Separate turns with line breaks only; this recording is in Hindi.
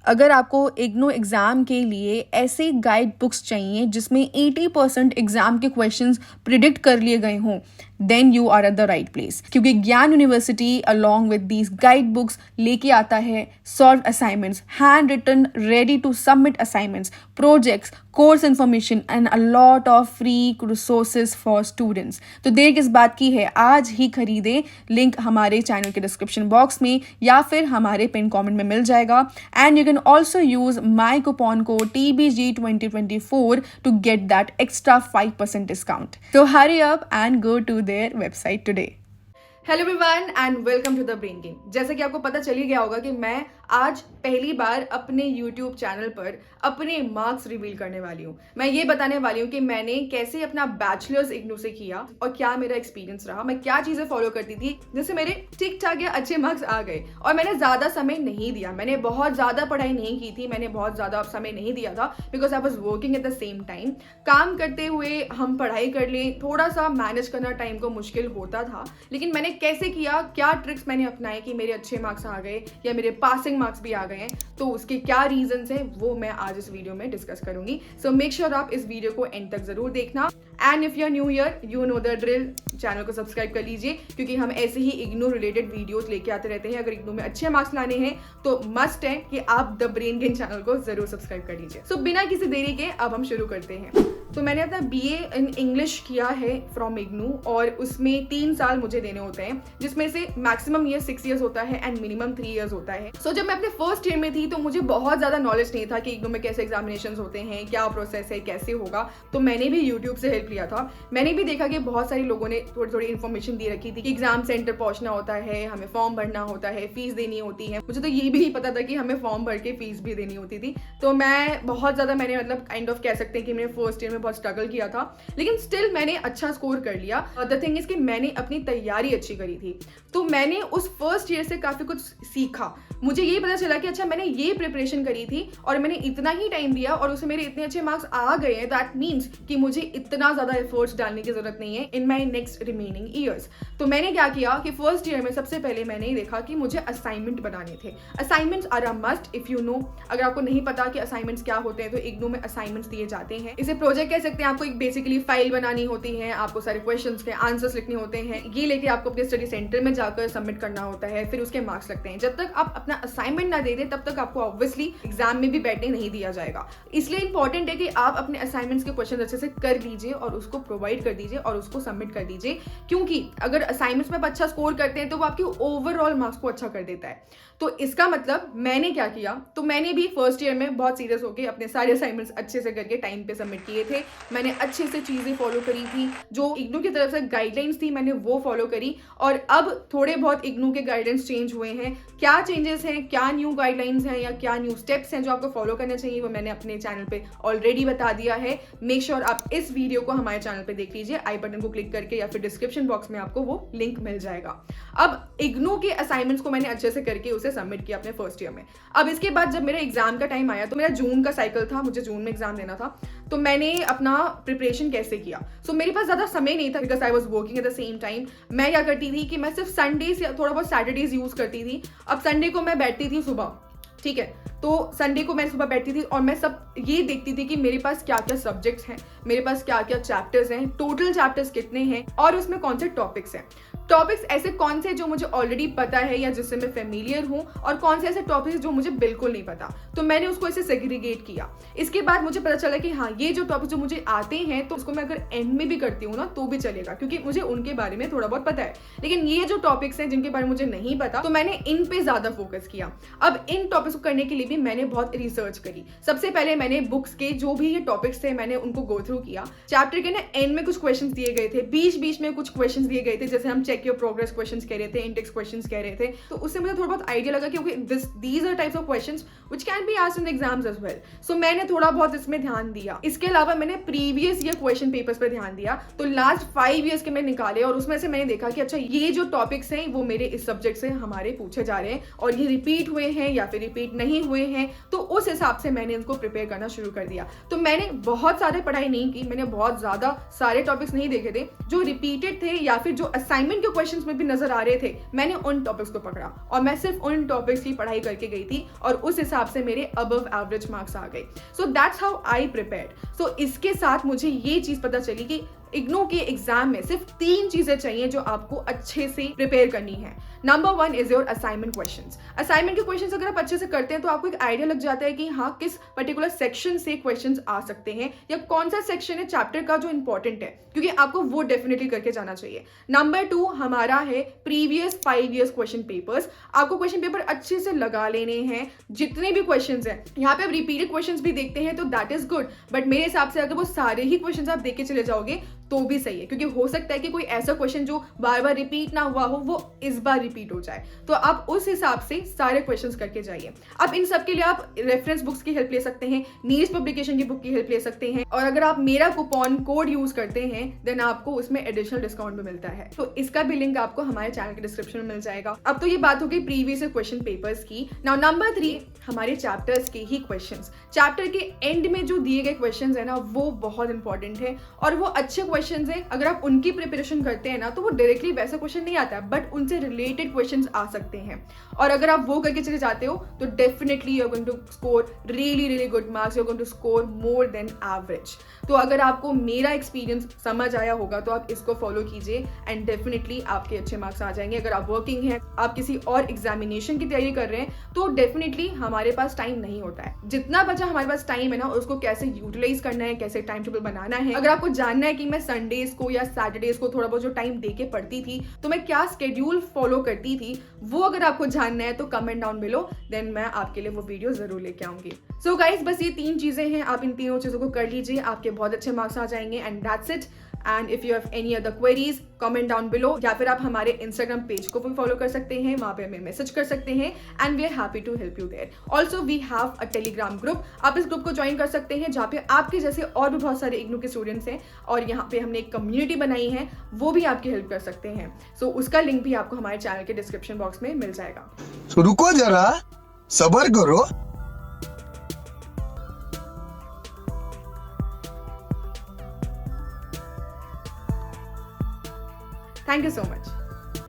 अगर आपको इग्नू एग्ज़ाम के लिए ऐसे गाइड बुक्स चाहिए जिसमें 80% एग्ज़ाम के क्वेश्चंस प्रिडिक्ट कर लिए गए हों, then you are at the right place, क्योंकि ज्ञान university along with these guide books लेके आता है solve assignments, handwritten, ready to submit assignments, projects, course information and a lot of free resources for students. तो देर किस बात की है, आज ही खरीदें। लिंक हमारे चैनल के डिस्क्रिप्शन बॉक्स में या फिर हमारे पिन कमेंट में मिल जाएगा। And you can also use my coupon code TBG2024 to get that extra 5% discount. So hurry up and go to their website today. Hello everyone and welcome to the brain game. जैसे कि आपको पता चल ही गया होगा कि मैं आज पहली बार अपने YouTube चैनल पर अपने मार्क्स रिवील करने वाली हूँ। मैं ये बताने वाली हूँ कि मैंने कैसे अपना बैचलर्स इग्नू से किया और क्या मेरा एक्सपीरियंस रहा, मैं क्या चीज़ें फॉलो करती थी जिससे मेरे ठीक ठाक या अच्छे मार्क्स आ गए। और मैंने ज़्यादा समय नहीं दिया, मैंने बहुत ज़्यादा पढ़ाई नहीं की थी, मैंने बहुत ज़्यादा समय नहीं दिया था because I was working at the same time. काम करते हुए हम पढ़ाई कर लें, थोड़ा सा मैनेज करना टाइम को मुश्किल होता था, लेकिन मैंने कैसे किया, क्या ट्रिक्स मैंने अपनाए कि मेरे अच्छे मार्क्स आ गए या मेरे पासिंग मार्क्स भी आ गए हैं, तो उसके क्या रीजंस हैं वो मैं आज इस वीडियो में डिस्कस करूंगी। सो मेक श्योर आप इस वीडियो को एंड तक जरूर देखना। And if you are new here, you know the drill, channel को सब्सक्राइब कर लीजिए क्योंकि हम ऐसे ही इग्नू रिलेटेड वीडियोस लेके आते रहते हैं। अगर इग्नू में अच्छे मार्क्स लाने हैं तो मस्ट है कि आप द ब्रेन गेम चैनल को जरूर सब्सक्राइब कर लीजिए। सो बिना किसी देरी के अब हम शुरू करते हैं। तो मैंने अपना BA इन इंग्लिश किया है फ्रॉम इग्नू और उसमें 3 साल मुझे देने होते हैं, जिसमें से मैक्सिमम ईयर 6 ईयर्स होता है एंड मिनिमम 3 ईयर्स होता है। सो जब मैं अपने फर्स्ट ईयर में थी तो मुझे बहुत ज्यादा नॉलेज नहीं था कि इग्नू में कैसे एग्जामिनेशन होते हैं, क्या प्रोसेस है, कैसे होगा। तो मैंने भी यूट्यूब से हेल्प लिया था। मैंने भी देखा कि बहुत सारे लोगों ने थोड़ी थोड़ी इन्फॉर्मेशन दे रखी थी कि एग्जाम सेंटर पहुंचना होता है, हमें फॉर्म भरना होता है, फीस देनी होती है। मुझे तो ये भी नहीं पता था कि हमें फॉर्म भर के फीस भी देनी होती थी। तो मैं बहुत ज्यादा मैंने मतलब काइंड ऑफ कह सकते हैं कि मैंने फर्स्ट ईयर में बहुत स्ट्रगल किया था, लेकिन स्टिल मैंने अच्छा स्कोर कर लिया। द थिंग इज कि मैंने अपनी तैयारी अच्छी करी थी, तो मैंने उस फर्स्ट ईयर से काफी कुछ सीखा। मुझे ये पता चला कि अच्छा मैंने ये प्रिपरेशन करी थी और मैंने इतना ही टाइम दिया और उससे मेरे इतने अच्छे मार्क्स आ गए हैं, दैट मीन्स कि मुझे इतना ज्यादा एफर्ट्स डालने की जरूरत नहीं है इन माई नेक्स्ट रिमेनिंग ईयर्स। तो मैंने क्या किया कि फर्स्ट ईयर में सबसे पहले मैंने देखा कि मुझे असाइनमेंट बनाने थे। Assignments are a must if you know. अगर आपको नहीं पता कि असाइनमेंट्स क्या होते हैं तो इग्नू में असाइनमेंट्स दिए जाते हैं। इसे प्रोजेक्ट कह सकते हैं। आपको एक बेसिकली फाइल बनानी होती है, आपको सारे क्वेश्चंस के आंसर्स लिखने होते हैं, ये लेके आपको अपने स्टडी सेंटर में जाकर सबमिट करना होता है, फिर उसके मार्क्स लगते हैं। जब तक आप अपना असाइनमेंट ना दे दें तब तक आपको ऑब्वियसली एग्जाम में भी बैठने नहीं दिया जाएगा। इसलिए इंपॉर्टेंट है कि आप अपने असाइनमेंट्स के क्वेश्चन अच्छे से कर लीजिए और उसको प्रोवाइड कर दीजिए और उसको सबमिट कर दीजिए, क्योंकि अगर असाइनमेंट्स में आप अच्छा स्कोर करते हैं तो वो आपके ओवरऑल मार्क्स को अच्छा कर देता है। तो इसका मतलब मैंने क्या किया, तो मैंने भी फर्स्ट ईयर में बहुत सीरियस होकर अपने सारे असाइनमेंट्स अच्छे से करके टाइम पे सबमिट किए थे। मैंने अच्छे से चीजें फॉलो करी थी, जो इग्नू की तरफ से गाइडलाइंस थी मैंने वो फॉलो करी। और अब थोड़े बहुत इग्नू के गाइडेंस चेंज हुए हैं। क्या चेंजेस हैं, क्या न्यू गाइडलाइंस हैं या क्या न्यू स्टेप्स हैं जो आपको फॉलो करने चाहिए, वो मैंने अपने चैनल पे ऑलरेडी बता दिया है। मेक श्योर आप इस वीडियो को हमारे चैनल पे देख लीजिए, आई बटन को क्लिक करके या फिर डिस्क्रिप्शन बॉक्स में आपको वो लिंक मिल जाएगा। अब इग्नू के असाइनमेंट्स को मैंने अच्छे से करके उसे सबमिट किया अपने फर्स्ट ईयर में। अब इसके बाद जब मेरे एग्जाम का टाइम आया तो मेरा जून का साइकिल था, मुझे जून में एग्जाम देना था। तो मैंने अपना प्रिपरेशन कैसे किया, सो मेरे पास ज्यादा समय नहीं था because I was working at the same time. मैं क्या करती थी कि मैं सिर्फ संडेज या थोड़ा बहुत सैटरडेज यूज करती थी। अब संडे को मैं बैठती थी सुबह, ठीक है, तो संडे को मैं सुबह बैठती थी और मैं सब ये देखती थी कि मेरे पास क्या क्या सब्जेक्ट्स हैं, मेरे पास क्या क्या चैप्टर्स हैं, टोटल चैप्टर्स कितने हैं और उसमें कौन से टॉपिक्स हैं। टॉपिक्स ऐसे कौन से जो मुझे ऑलरेडी पता है या जिससे मैं फेमिलियर हूं, और कौन से ऐसे टॉपिक्स जो मुझे बिल्कुल नहीं पता। तो मैंने उसको ऐसे सेग्रीगेट किया। इसके बाद मुझे पता चला कि हाँ, ये जो टॉपिक्स जो मुझे आते हैं तो उसको मैं अगर एंड में भी करती हूँ ना तो भी चलेगा, क्योंकि मुझे उनके बारे में थोड़ा बहुत पता है। लेकिन ये जो टॉपिक्स हैं जिनके बारे में मुझे नहीं पता, तो मैंने इन पे ज्यादा फोकस किया। अब इन टॉपिक्स को करने के लिए भी मैंने बहुत रिसर्च करी। सबसे पहले मैंने बुक्स के जो भी ये टॉपिक्स थे मैंने उनको गो थ्रू किया। चैप्टर के ना एंड में कुछ क्वेश्चन दिए गए थे, बीच बीच में कुछ क्वेश्चन दिए गए थे, जैसे हम चेक योर प्रोग्रेस क्वेश्चन कह रहे थे, इंडेक्स क्वेश्चंस कह रहे थे। तो उससे मुझे थोड़ा बहुत आइडिया लगा कि these are types of questions which can be asked in exams as well. So मैंने थोड़ा बहुत इसमें ध्यान दिया। इसके अलावा मैंने प्रीवियस ईयर क्वेश्चन पेपर्स पर ध्यान दिया। तो लास्ट 5 ईयर्स के मैंने निकाले और उसमें से मैंने देखा कि अच्छा ये जो टॉपिक्स हैं वो मेरे इस सब्जेक्ट से हमारे पूछे जा रहे हैं और ये रिपीट हुए हैं या फिर रिपीट नहीं हुए हैं, तो उस हिसाब से मैंने इनको प्रिपेयर करना शुरू कर दिया। तो मैंने बहुत सारे पढ़ाई नहीं की, मैंने बहुत ज्यादा सारे टॉपिक्स नहीं देखे थे। जो रिपीटेड थे या फिर जो असाइनमेंट के जो क्वेश्चंस में भी नजर आ रहे थे, मैंने उन टॉपिक्स को पकड़ा और मैं सिर्फ उन टॉपिक्स की पढ़ाई करके गई थी और उस हिसाब से मेरे अबव एवरेज मार्क्स आ गए. So that's how I prepared. So इसके साथ मुझे ये चीज पता चली कि इग्नू के एग्जाम में सिर्फ 3 चीजें चाहिए जो आपको अच्छे से प्रिपेयर करनी है. Number 1 is your assignment questions. Assignment के क्वेश्चंस अगर आप अच्छे से करते हैं तो आपको एक आइडिया लग जाता है कि हाँ किस पर्टिकुलर सेक्शन से क्वेश्चंस आ सकते हैं या कौन सा सेक्शन है चैप्टर का जो इंपॉर्टेंट है, क्योंकि आपको वो डेफिनेटली करके जाना चाहिए. नंबर 2 हमारा है प्रीवियस 5 ईयर्स क्वेश्चन पेपर्स. आपको क्वेश्चन पेपर अच्छे से लगा लेने हैं. जितने भी क्वेश्चन हैं, यहाँ पे आप रिपीटेड क्वेश्चन भी देखते हैं तो दैट इज गुड, बट मेरे हिसाब से अगर वो सारे ही क्वेश्चन आप देख के चले जाओगे तो भी सही है, क्योंकि हो सकता है कि कोई ऐसा क्वेश्चन जो बार बार रिपीट ना हुआ हो वो इस बार रिपीट हो जाए. तो आप उस हिसाब से सारे क्वेश्चंस करके जाइए. अब इन सब के लिए आप रेफरेंस बुक्स की हेल्प ले सकते हैं, नीड्स पब्लिकेशन की बुक की हेल्प ले सकते हैं, और अगर आप मेरा कूपन कोड यूज करते हैं देन आपको उसमें एडिशनल डिस्काउंट भी मिलता है. तो इसका भी लिंक आपको हमारे चैनल के डिस्क्रिप्शन में मिल जाएगा. अब तो ये बात हो गई प्रीवियस क्वेश्चन पेपर्स की. नाउ नंबर 3 हमारे चैप्टर्स के ही क्वेश्चंस. चैप्टर के एंड में जो दिए गए क्वेश्चंस है ना वो बहुत इंपॉर्टेंट है और वो अच्छे क्वेश्चंस है. अगर आप उनकी प्रिपरेशन करते हैं ना तो वो डायरेक्टली वैसा क्वेश्चन नहीं आता, बट उनसे रिलेटेड क्वेश्चंस आ सकते हैं, और अगर आप वो करके चले जाते हो तो definitely you are going to score really good marks. You are going to score more than average. तो अगर आपको मेरा एक्सपीरियंस समझ आया होगा तो आप इसको फॉलो कीजिए एंड डेफिनेटली आपके अच्छे मार्क्स आ जाएंगे. अगर आप वर्किंग हैं, आप किसी और एग्जामिनेशन की तैयारी कर रहे हैं तो डेफिनेटली हमारे पास टाइम नहीं होता है. जितना बचा हमारे पास टाइम है ना उसको कैसे यूटिलाइज करना है, कैसे टाइम टेबल बनाना है. अगर आपको जानना है कि मैं संडेज को या सैटरडेज को थोड़ा बहुत जो टाइम देके पढ़ती थी तो मैं क्या स्केड्यूल फॉलो करती थी, वो अगर आपको जानना है तो कमेंट डाउन बिलो, देन मैं आपके लिए वो वीडियो जरूर लेके आऊंगी. सो गाइस बस ये 3 चीजें हैं, आप इन तीनों चीजों को कर लीजिए, आपके बहुत अच्छे मार्क्स आ जाएंगे and that's it. And if you have any other queries comment down below, या फिर आप हमारे इंस्टाग्राम पेज को भी फॉलो कर सकते हैं, वहां पे हमें मैसेज कर सकते हैं and we are happy to help you there. Also we have a Telegram group. आप इस ग्रुप को ज्वाइन कर सकते हैं जहाँ पे आपके जैसे और भी बहुत सारे इग्नू के स्टूडेंट्स हैं और यहाँ पे हमने एक कम्युनिटी बनाई है, वो भी आपकी हेल्प कर सकते हैं. सो उसका लिंक भी आपको हमारे चैनल के डिस्क्रिप्शन बॉक्स में मिल जाएगा.
रुको जरा, सब्र करो.
Thank you so much.